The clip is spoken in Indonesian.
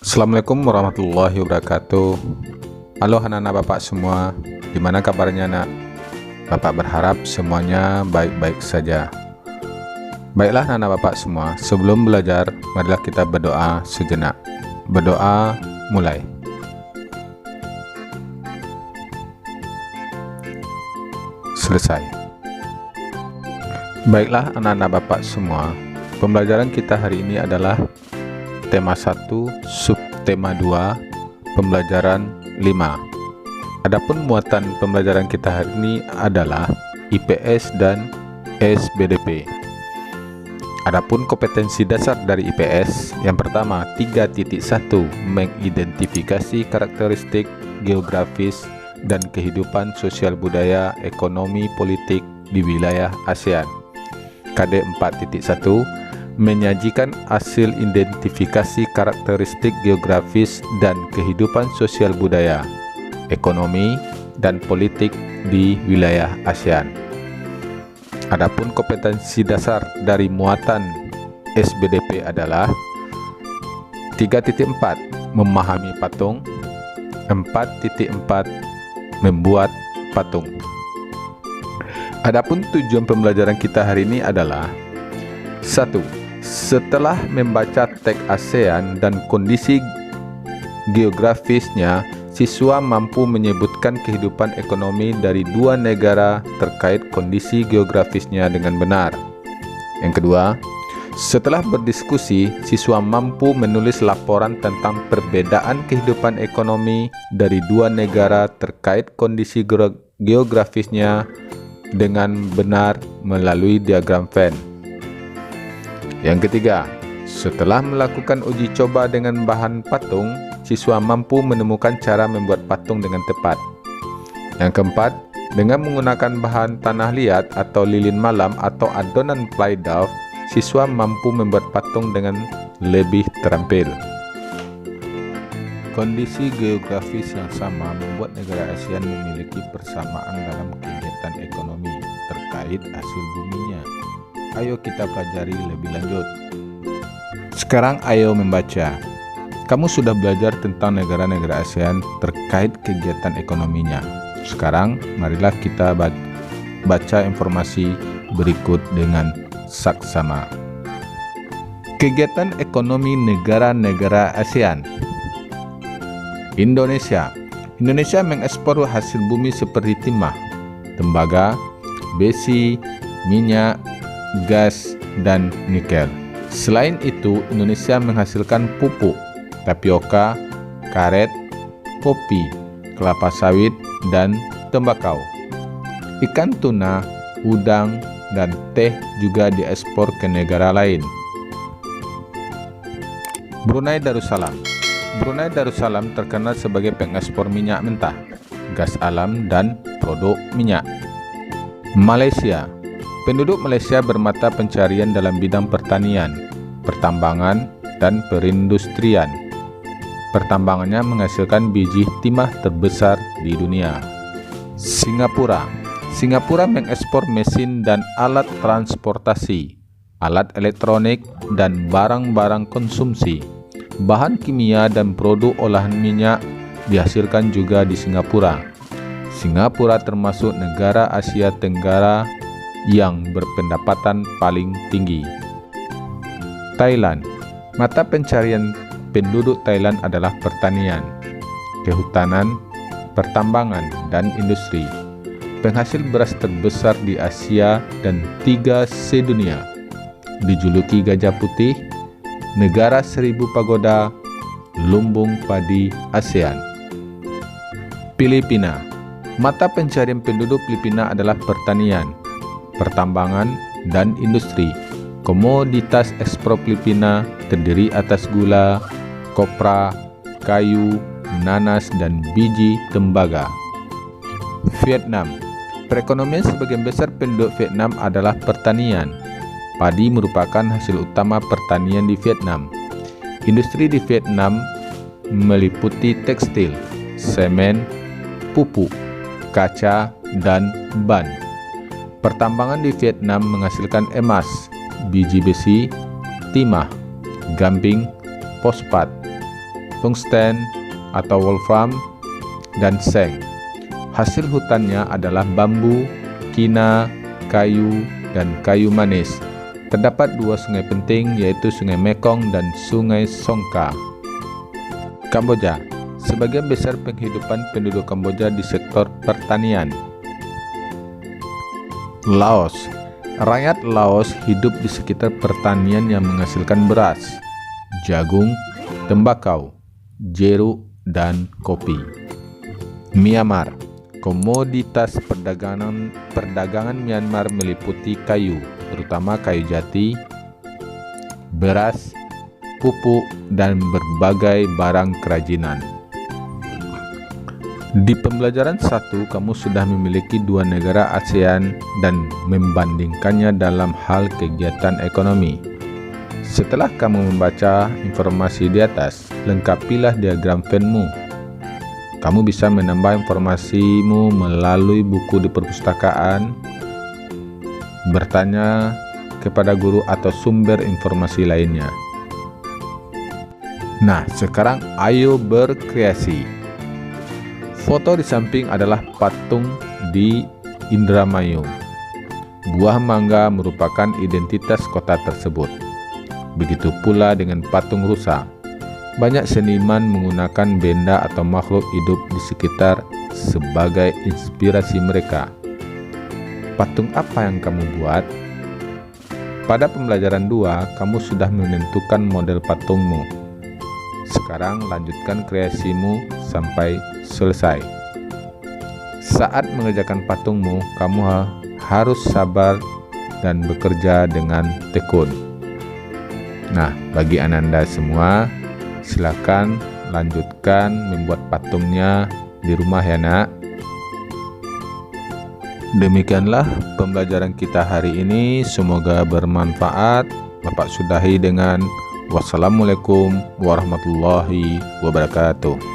Assalamualaikum warahmatullahi wabarakatuh. Halo anak-anak bapak semua, gimana kabarnya nak? Bapak berharap semuanya baik-baik saja. Baiklah anak-anak bapak semua, sebelum belajar marilah kita berdoa sejenak. Berdoa mulai. Selesai. Baiklah anak-anak bapak semua, pembelajaran kita hari ini adalah tema 1, subtema 2, pembelajaran 5. Adapun muatan pembelajaran kita hari ini adalah IPS dan SBDP. Adapun kompetensi dasar dari IPS, yang pertama 3.1 mengidentifikasi karakteristik geografis dan kehidupan sosial budaya, ekonomi, politik di wilayah ASEAN. KD 4.1 menyajikan hasil identifikasi karakteristik geografis dan kehidupan sosial budaya, ekonomi, dan politik di wilayah ASEAN. Adapun kompetensi dasar dari muatan SBDP adalah 3.4 memahami patung, 4.4 membuat patung. Adapun tujuan pembelajaran kita hari ini adalah 1. Setelah membaca teks ASEAN dan kondisi geografisnya, siswa mampu menyebutkan kehidupan ekonomi dari dua negara terkait kondisi geografisnya dengan benar. Yang kedua, setelah berdiskusi, siswa mampu menulis laporan tentang perbedaan kehidupan ekonomi dari dua negara terkait kondisi geografisnya dengan benar melalui diagram Venn. Yang ketiga, setelah melakukan uji coba dengan bahan patung, siswa mampu menemukan cara membuat patung dengan tepat. Yang keempat, dengan menggunakan bahan tanah liat atau lilin malam atau adonan ply-dough, siswa mampu membuat patung dengan lebih terampil. Kondisi geografis yang sama membuat negara ASEAN memiliki persamaan dalam kegiatan ekonomi terkait hasil buminya. Ayo kita pelajari lebih lanjut. Sekarang ayo membaca. Kamu sudah belajar tentang negara-negara ASEAN terkait kegiatan ekonominya. Sekarang marilah kita baca informasi berikut dengan saksama. Kegiatan ekonomi negara-negara ASEAN. Indonesia mengekspor hasil bumi seperti timah, tembaga, besi, minyak, gas, dan nikel. Selain itu, Indonesia menghasilkan pupuk, tapioka, karet, kopi, kelapa sawit, dan tembakau. Ikan tuna, udang, dan teh juga diekspor ke negara lain. Brunei Darussalam terkenal sebagai pengekspor minyak mentah, gas alam, dan produk minyak. Malaysia. Penduduk Malaysia bermata pencarian dalam bidang pertanian, pertambangan, dan perindustrian. Pertambangannya menghasilkan biji timah terbesar di dunia. Singapura mengekspor mesin dan alat transportasi, alat elektronik, dan barang-barang konsumsi. Bahan kimia dan produk olahan minyak dihasilkan juga di Singapura. Singapura termasuk negara Asia Tenggara yang berpendapatan paling tinggi. Thailand. Mata pencarian penduduk Thailand adalah pertanian, kehutanan, pertambangan, dan industri. Penghasil beras terbesar di Asia dan 3 sedunia. Dijuluki gajah putih, negara 1000 pagoda, lumbung padi ASEAN. Filipina. Mata pencarian penduduk Filipina adalah pertanian, pertambangan, dan industri. Komoditas ekspor Filipina terdiri atas gula, kopra, kayu, nanas, dan biji tembaga. Vietnam. Perekonomian sebagian besar penduduk Vietnam adalah pertanian. Padi merupakan hasil utama pertanian di Vietnam. Industri di Vietnam meliputi tekstil, semen, pupuk, kaca, dan ban. Pertambangan di Vietnam menghasilkan emas, biji besi, timah, gamping, fosfat, tungsten atau wolfram, dan seng. Hasil hutannya adalah bambu, kina, kayu, dan kayu manis. Terdapat dua sungai penting, yaitu Sungai Mekong dan Sungai Songkha. Kamboja. Sebagian besar penghidupan penduduk Kamboja di sektor pertanian. Laos. Rakyat Laos hidup di sekitar pertanian yang menghasilkan beras, jagung, tembakau, jeruk, dan kopi. Myanmar. Komoditas perdagangan Myanmar meliputi kayu, terutama kayu jati, beras, pupuk, dan berbagai barang kerajinan. Di pembelajaran 1, kamu sudah memiliki 2 negara ASEAN dan membandingkannya dalam hal kegiatan ekonomi. Setelah kamu membaca informasi di atas, lengkapilah diagram Venn-mu. Kamu bisa menambah informasimu melalui buku di perpustakaan, bertanya kepada guru atau sumber informasi lainnya. Nah, sekarang ayo berkreasi. Foto di samping adalah patung di Indramayu. Buah mangga merupakan identitas kota tersebut. Begitu pula dengan patung rusa. Banyak seniman menggunakan benda atau makhluk hidup di sekitar sebagai inspirasi mereka. Patung apa yang kamu buat? Pada pembelajaran 2, kamu sudah menentukan model patungmu. Sekarang lanjutkan kreasimu sampai selesai. Saat mengerjakan patungmu, kamu harus sabar dan bekerja dengan tekun. Nah, bagi Ananda semua, silakan lanjutkan membuat patungnya di rumah ya nak. Demikianlah pembelajaran kita hari ini, semoga bermanfaat. Bapak sudahi dengan wassalamualaikum warahmatullahi wabarakatuh.